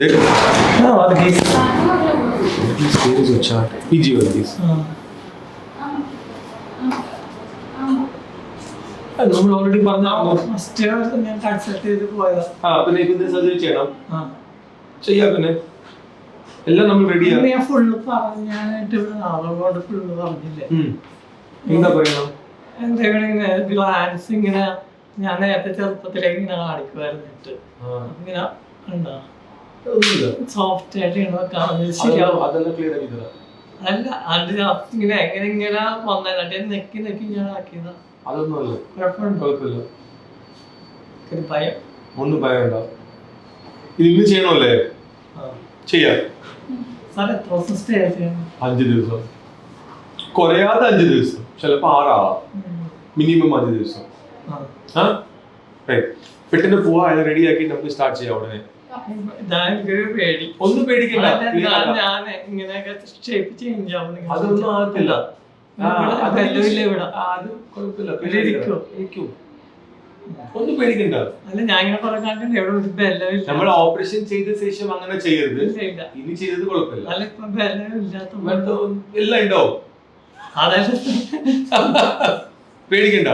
No, the case. Please there is a chart. PG one please. നമ്മൾ already പറഞ്ഞു ഞാൻ consult ചെയ്ത് പോയതാ. പിന്നെ ഇപ്പൊ സർജറി ചെയ്യണം. ചെയ്യാ പിന്നെ എല്ലാം നമ്മൾ റെഡിയാണ്. ഞാൻ ഫുള്ള് പറഞ്ഞായിട്ട് ആളോട് ഫുള്ള് പറഞ്ഞില്ലേ. എന്താ പറയണം? എന്തെങ്കിലും ഇങ്ങനെ ഗ്ലാൻസ് ഇങ്ങനെ ഞാൻ നേരത്തെ ചെറുപ്പത്തിലേക്ക് ഇങ്ങനെ കാണിക്കുമായിരുന്നിട്ട് ഇങ്ങനെ ഉണ്ടോ സോഫ്റ്റ് ആയിട്ട് ശരിയാവും. അതെല്ലാം ക്ലിയർ ആക്കി തരാം. അല്ല അത് ഇങ്ങനെ എങ്ങനെ ഇങ്ങനെ വന്നിട്ട് നെക്കി നെക്കി ഞാൻ ആക്കിയതാ. അതൊന്നും അല്ല, കുഴപ്പമില്ല. ഭയം ഒന്നും ഭയണ്ട. ഇത് ഇന്ന് ചെയ്യണമല്ലേ? ചെയ്യാം. സാർ എത്ര ദിവസം സ്റ്റേ ചെയ്യണം? 5 ദിവസം, കുറയാതെ 5 ദിവസം, ചിലപ്പോ 6 ആവാം, മിനിമം 5 ദിവസം. പെട്ടെന്ന് പോവാ, റെഡി ആക്കി നമുക്ക് സ്റ്റാർട്ട് ചെയ്യാം ഉടനെ. ഒന്നും പേടിക്കണ്ട, അതൊന്നും ആകത്തില്ല. ഒന്നും പേടിക്കണ്ട. നമ്മൾ ഓപ്പറേഷൻ ചെയ്ത ശേഷം അങ്ങനെ ചെയ്യരുത്. ഇനി ചെയ്തത് കുഴപ്പമില്ല, എല്ലാം ഉണ്ടാവും. പേടിക്കണ്ട.